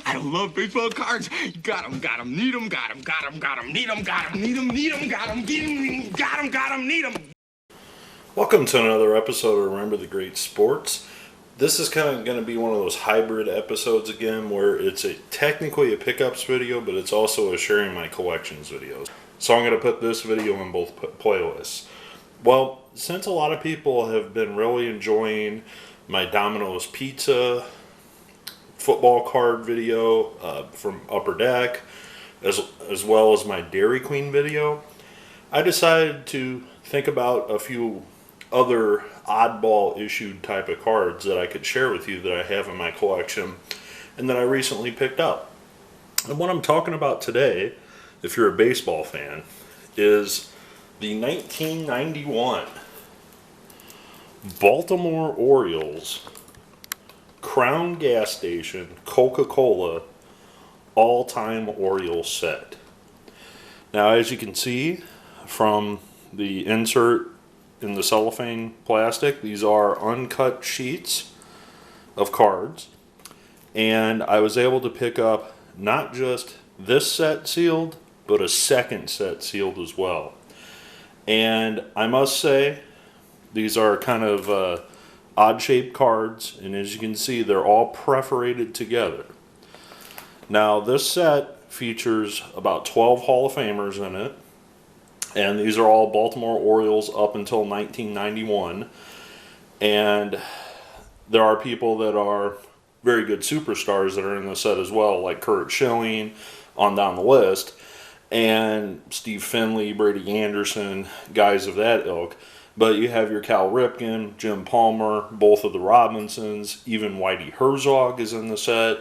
I love baseball cards. Got 'em, need 'em, got 'em, need 'em, need 'em, got 'em, need 'em. Welcome to another episode of Remember the Great Sports. This is kind of going to be one of those hybrid episodes again where it's technically a pickups video, but it's also a sharing my collections video. So I'm going to put this video in both playlists. Well, since a lot of people have been really enjoying my Domino's Pizza football card video from Upper Deck, as well as my Dairy Queen video, I decided to think about a few other oddball issued type of cards that I could share with you that I have in my collection and that I recently picked up. And what I'm talking about today, if you're a baseball fan, is the 1991 Baltimore Orioles Crown Gas Station Coca-Cola AllTime Orioles set. Now, as you can see from the insert in the cellophane plastic, these are uncut sheets of cards, and I was able to pick up not just this set sealed, but a second set sealed as well. And I must say, these are kind of odd shaped cards, and as you can see, they're all perforated together. Now, this set features about 12 Hall of Famers in it, and these are all Baltimore Orioles up until 1991. And there are people that are very good superstars that are in the set as well, like Kurt Schilling on down the list, and Steve Finley, Brady Anderson, guys of that ilk. But you have your Cal Ripken, Jim Palmer, both of the Robinsons, even Whitey Herzog is in the set,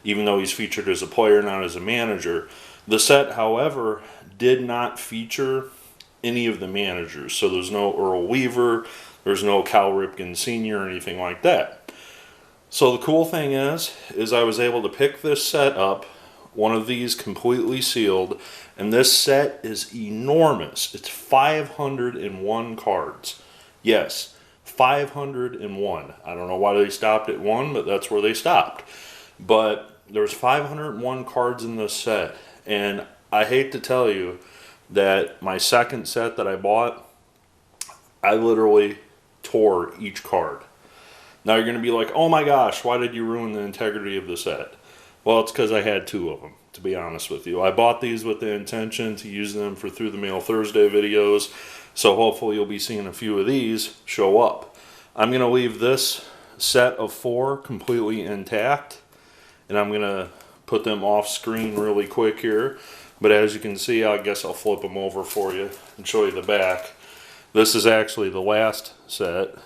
even though he's featured as a player, not as a manager. The set, however, did not feature any of the managers. So there's no Earl Weaver, there's no Cal Ripken Sr. or anything like that. So the cool thing is I was able to pick this set up, one of these completely sealed, and this set is enormous. It's 501 cards. Yes, 501. I don't know why they stopped at 1, but that's where they stopped. But there's 501 cards in this set, and I hate to tell you that my second set that I bought, I literally tore each card. Now you're going to be like, oh my gosh, why did you ruin the integrity of the set? Well, it's because I had two of them, to be honest with you. I bought these with the intention to use them for Through the Mail Thursday videos, so hopefully you'll be seeing a few of these show up. I'm going to leave this set of 4 completely intact, and I'm going to put them off screen really quick here. But as you can see, I guess I'll flip them over for you and show you the back. This is actually the last set,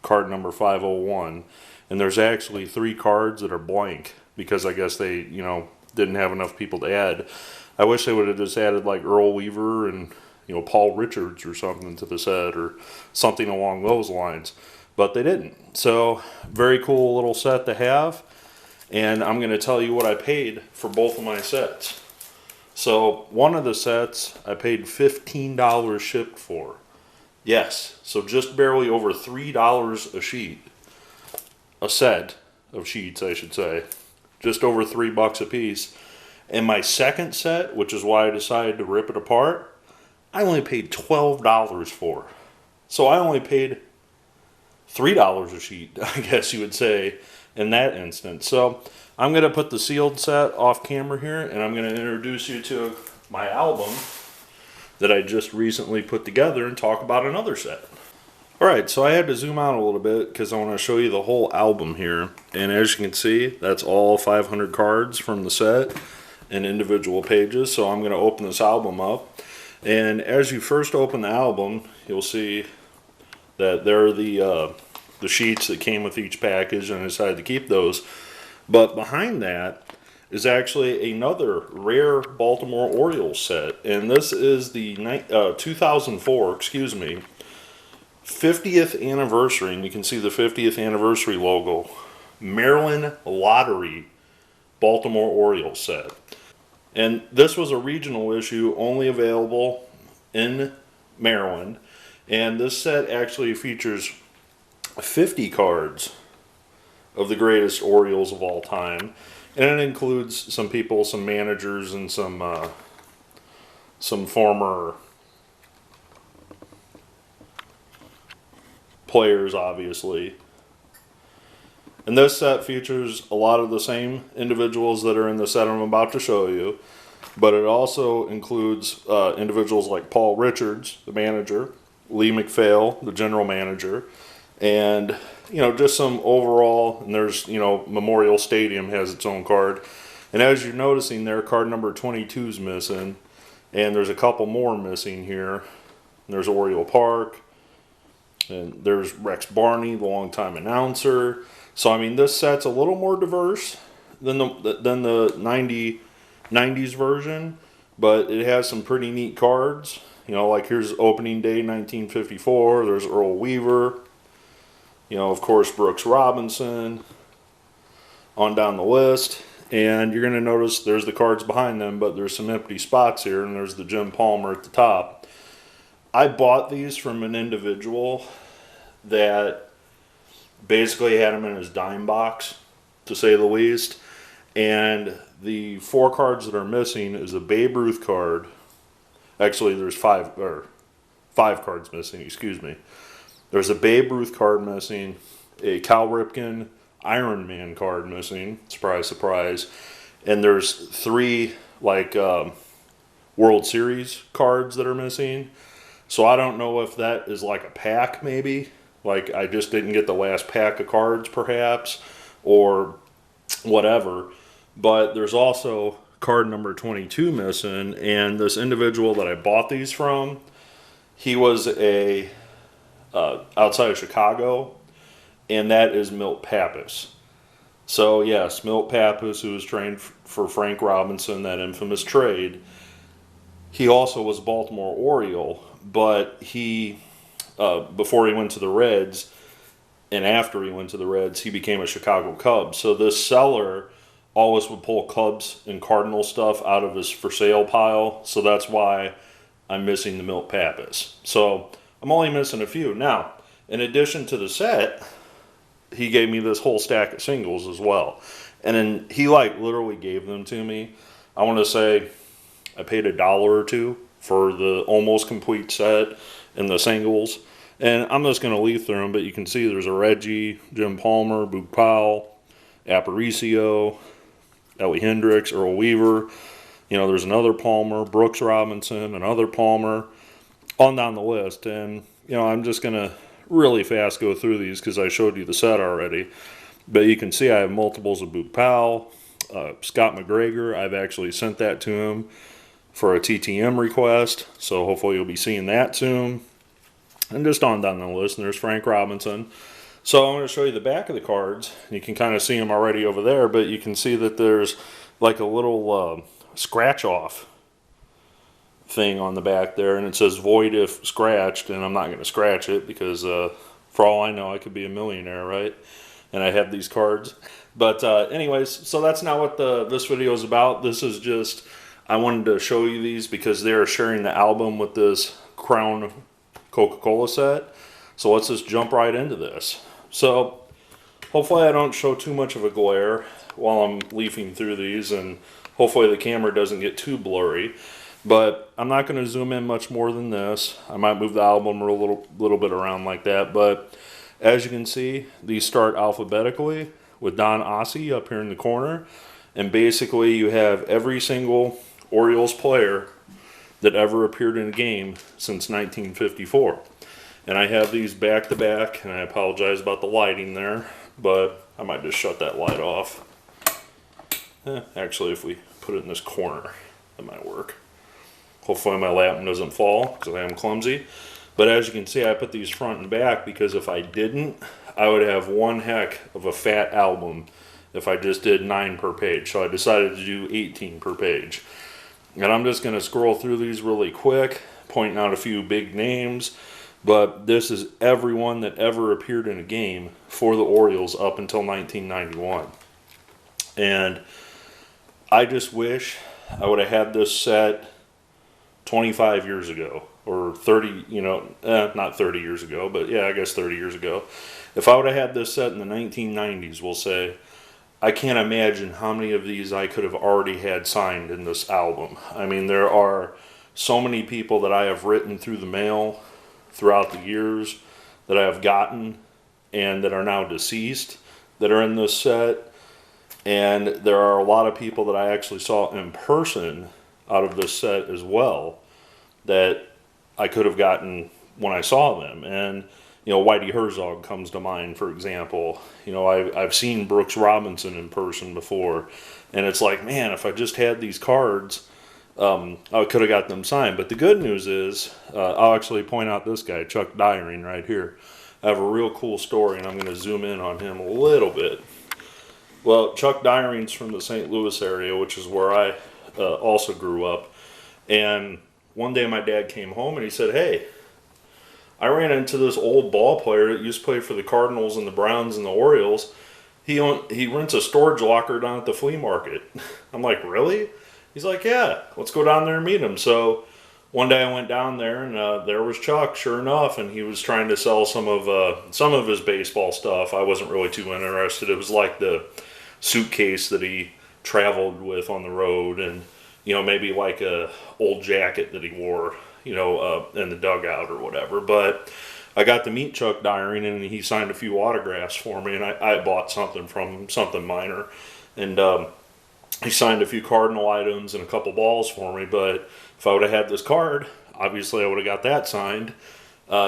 card number 501, and there's actually 3 cards that are blank because I guess they, didn't have enough people to add. I wish they would have just added like Earl Weaver and, Paul Richards or something to the set or something along those lines, but they didn't. So, very cool little set to have, and I'm going to tell you what I paid for both of my sets. So one of the sets I paid $15 shipped for. Yes, so just barely over $3 a sheet. A set of sheets, I should say. Just over $3 a piece. And my second set, which is why I decided to rip it apart, I only paid $12 for. So I only paid $3 a sheet, I guess you would say, in that instance. So I'm going to put the sealed set off camera here, and I'm going to introduce you to my album that I just recently put together and talk about another set. Alright, so I had to zoom out a little bit because I want to show you the whole album here. And as you can see, that's all 500 cards from the set and individual pages. So I'm going to open this album up. And as you first open the album, you'll see that there are the sheets that came with each package, and I decided to keep those. But behind that is actually another rare Baltimore Orioles set, and this is the 2004, 50th anniversary, and you can see the 50th anniversary logo, Maryland Lottery Baltimore Orioles set. And this was a regional issue only available in Maryland, and this set actually features 50 cards of the greatest Orioles of all time. And it includes some people, some managers, and some former players, obviously. And this set features a lot of the same individuals that are in the set I'm about to show you, but it also includes individuals like Paul Richards, the manager, Lee MacPhail, the general manager, and just some overall. And there's Memorial Stadium has its own card, and as you're noticing there, card number 22 is missing, and there's a couple more missing here. There's Oriole Park, and there's Rex Barney, the longtime announcer. So I mean, this set's a little more diverse than the 90s version, but it has some pretty neat cards. Like here's opening day 1954. There's Earl Weaver. Of course, Brooks Robinson. On down the list, and you're going to notice there's the cards behind them, but there's some empty spots here, and there's the Jim Palmer at the top. I bought these from an individual that basically had them in his dime box, to say the least. And the 4 cards that are missing is a Babe Ruth card. Actually, there's 5 cards missing, excuse me. There's a Babe Ruth card missing, a Cal Ripken Iron Man card missing, surprise, surprise. And there's 3 World Series cards that are missing. So I don't know if that is like a pack, maybe. Like I just didn't get the last pack of cards, perhaps, or whatever. But there's also card number 22 missing, and this individual that I bought these from, he was outside of Chicago, and that is Milt Pappas. So yes, Milt Pappas, who was trained for Frank Robinson, that infamous trade. He also was a Baltimore Oriole, but he, before he went to the Reds, and after he went to the Reds, he became a Chicago Cub. So this seller always would pull Cubs and Cardinal stuff out of his for sale pile. So that's why I'm missing the Milt Pappas. So I'm only missing a few. Now, in addition to the set, he gave me this whole stack of singles as well. And then he literally gave them to me. I want to say I paid $1 or $2 for the almost complete set and the singles. And I'm just going to leaf through them, but you can see there's a Reggie, Jim Palmer, Boog Powell, Aparicio, Ellie Hendricks, Earl Weaver. There's another Palmer, Brooks Robinson, another Palmer, on down the list. And, I'm just going to really fast go through these because I showed you the set already. But you can see I have multiples of Boog Powell, Scott McGregor. I've actually sent that to him for a TTM request, so hopefully you'll be seeing that soon. And just on down the list, and there's Frank Robinson. So I'm going to show you the back of the cards. You can kind of see them already over there, but you can see that there's like a little scratch-off thing on the back there, and it says void if scratched, and I'm not going to scratch it because for all I know I could be a millionaire, right? And I have these cards. But anyways, so that's not what this video is about. This is just, I wanted to show you these because they're sharing the album with this Crown Coca-Cola set. So let's just jump right into this. So hopefully I don't show too much of a glare while I'm leafing through these, and hopefully the camera doesn't get too blurry. But I'm not going to zoom in much more than this. I might move the album a little bit around like that. But as you can see, these start alphabetically with Don Ossie up here in the corner. And basically you have every single Orioles player that ever appeared in a game since 1954. And I have these back to back, and I apologize about the lighting there, but I might just shut that light off. Actually, if we put it in this corner, that might work. Hopefully my lamp doesn't fall, because I am clumsy. But as you can see, I put these front and back, because if I didn't, I would have one heck of a fat album if I just did 9 per page. So I decided to do 18 per page. And I'm just going to scroll through these really quick, pointing out a few big names. But this is everyone that ever appeared in a game for the Orioles up until 1991. And I just wish I would have had this set 25 years ago, or 30, not 30 years ago, but yeah, I guess 30 years ago. If I would have had this set in the 1990s, we'll say, I can't imagine how many of these I could have already had signed in this album. I mean, there are so many people that I have written through the mail throughout the years that I have gotten and that are now deceased that are in this set. And there are a lot of people that I actually saw in person out of this set as well that I could have gotten when I saw them. And Whitey Herzog comes to mind, for example. I've seen Brooks Robinson in person before, and it's like, man, if I just had these cards, I could have got them signed. But the good news is, I'll actually point out this guy, Chuck Dyring, right here. I have a real cool story, and I'm going to zoom in on him a little bit. Well, Chuck Dyring's from the St. Louis area, which is where I also grew up. And one day my dad came home and he said, hey, I ran into this old ball player that used to play for the Cardinals and the Browns and the Orioles. He rents a storage locker down at the flea market. I'm like, really? He's like, yeah, let's go down there and meet him. So one day I went down there, and there was Chuck, sure enough, and he was trying to sell some of his baseball stuff. I wasn't really too interested. It was like the suitcase that he traveled with on the road, and maybe like a old jacket that he wore in the dugout or whatever. But I got to meet Chuck Dyring, and he signed a few autographs for me, and I bought something from him, something minor. And he signed a few Cardinal items and a couple balls for me. But if I would have had this card, obviously I would have got that signed.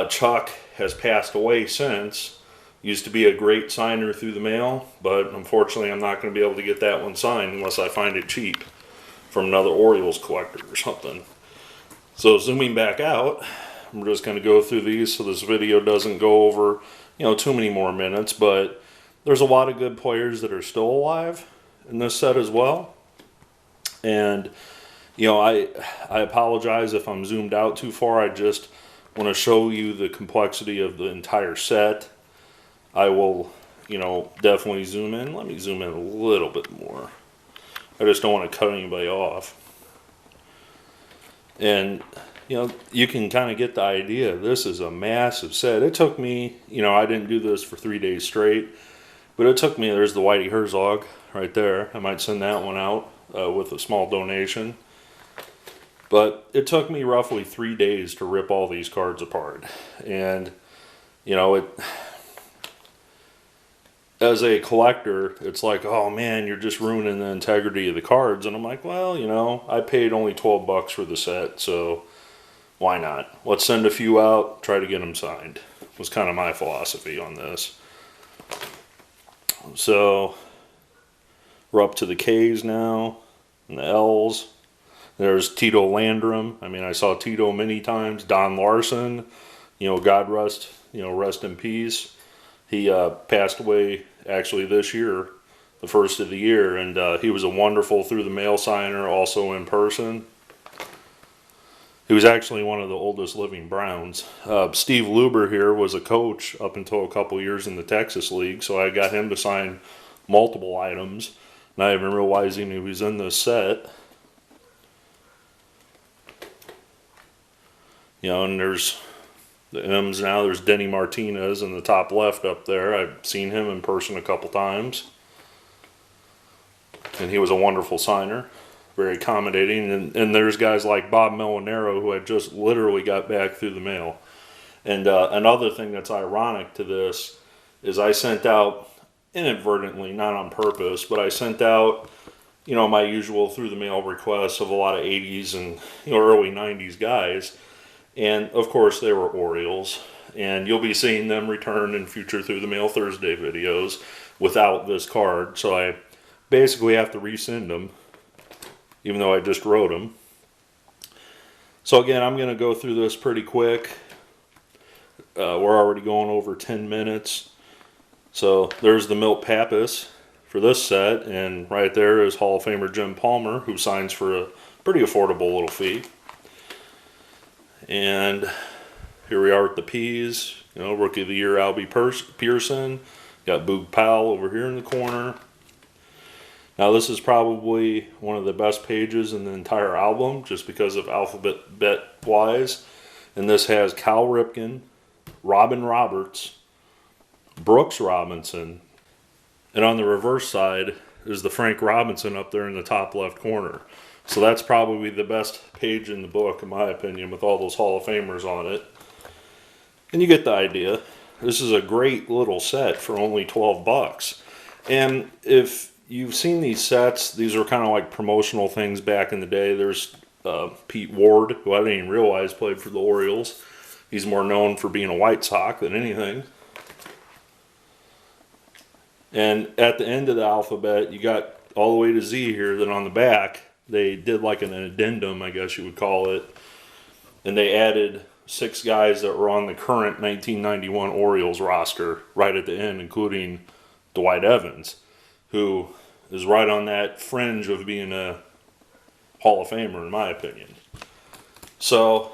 Chuck has passed away since. Used to be a great signer through the mail, but unfortunately I'm not going to be able to get that one signed unless I find it cheap from another Orioles collector or something. So zooming back out, I'm just going to go through these so this video doesn't go over, too many more minutes. But there's a lot of good players that are still alive in this set as well. And, I apologize if I'm zoomed out too far. I just want to show you the complexity of the entire set. I will, definitely zoom in. Let me zoom in a little bit more. I just don't want to cut anybody off. And, you can kind of get the idea. This is a massive set. It took me, I didn't do this for 3 days straight, but it took me, there's the Whitey Herzog right there. I might send that one out with a small donation. But it took me roughly 3 days to rip all these cards apart. And, as a collector, it's like, oh man, you're just ruining the integrity of the cards. And I'm like, well, I paid only $12 for the set, so why not? Let's send a few out, try to get them signed. Was kind of my philosophy on this. So we're up to the K's now, and the L's. There's Tito Landrum. I mean, I saw Tito many times. Don Larson, God rest, rest in peace. He passed away actually this year, the first of the year, and he was a wonderful through the mail signer, also in person. He was actually one of the oldest living Browns. Steve Luber here was a coach up until a couple years in the Texas League, so I got him to sign multiple items, not even realizing he was in this set. And there's the M's now. There's Denny Martinez in the top left up there. I've seen him in person a couple times. And he was a wonderful signer. Very accommodating. And there's guys like Bob Melanero, who had just literally got back through the mail. And another thing that's ironic to this is I sent out, inadvertently, not on purpose, but I sent out, my usual through the mail requests of a lot of 80s and early 90s guys. And, of course, they were Orioles. And you'll be seeing them return in future Through the Mail Thursday videos without this card. So I basically have to resend them, even though I just wrote them. So, again, I'm going to go through this pretty quick. We're already going over 10 minutes. So there's the Milt Pappas for this set. And right there is Hall of Famer Jim Palmer, who signs for a pretty affordable little fee. And here we are with the P's, Rookie of the Year Albie Pearson. Got Boog Powell over here in the corner. Now this is probably one of the best pages in the entire album just because of alphabet wise. And this has Cal Ripken, Robin Roberts, Brooks Robinson, and on the reverse side is the Frank Robinson up there in the top left corner. So that's probably the best page in the book, in my opinion, with all those Hall of Famers on it. And you get the idea. This is a great little set for only 12 bucks. And if you've seen these sets, these are kind of like promotional things back in the day. There's Pete Ward, who I didn't even realize played for the Orioles. He's more known for being a White Sox than anything. And at the end of the alphabet, you got all the way to Z here. Then on the back, they did like an addendum, I guess you would call it. And they added 6 guys that were on the current 1991 Orioles roster right at the end, including Dwight Evans, who is right on that fringe of being a Hall of Famer, in my opinion. So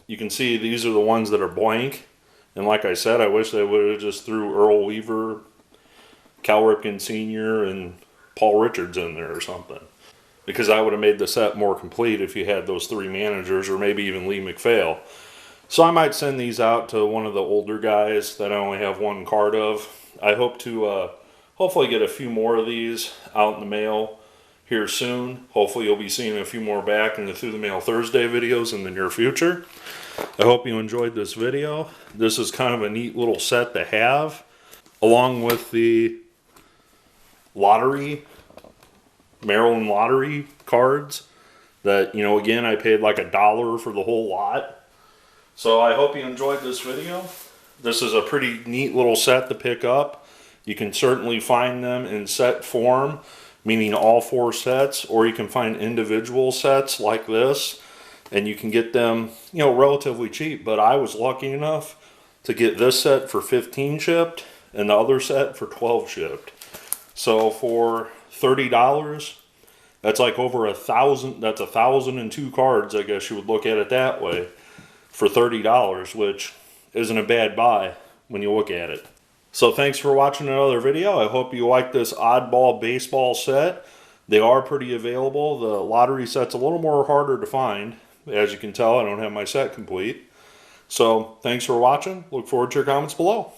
you can see these are the ones that are blank. And like I said, I wish they would have just threw Earl Weaver, Cal Ripken Sr., and Paul Richards in there or something. Because I would have made the set more complete if you had those 3 managers, or maybe even Lee McPhail. So I might send these out to one of the older guys that I only have 1 card of. I hope to hopefully get a few more of these out in the mail here soon. Hopefully you'll be seeing a few more back in the Through the Mail Thursday videos in the near future. I hope you enjoyed this video. This is kind of a neat little set to have, along with the Maryland Lottery cards that, you know, again, I paid like $1 for the whole lot. So I hope you enjoyed this video. This is a pretty neat little set to pick up. You can certainly find them in set form, meaning all 4 sets, or you can find individual sets like this, and you can get them, you know, relatively cheap. But I was lucky enough to get this set for $15 shipped and the other set for $12 shipped. So for $30, that's like over 1,000. That's 1,002 cards, I guess you would look at it that way, for $30, which isn't a bad buy when you look at it. So thanks for watching another video. I hope you like this oddball baseball set. They are pretty available. The lottery set's a little more harder to find. As you can tell, I don't have my set complete. So thanks for watching. Look forward to your comments below.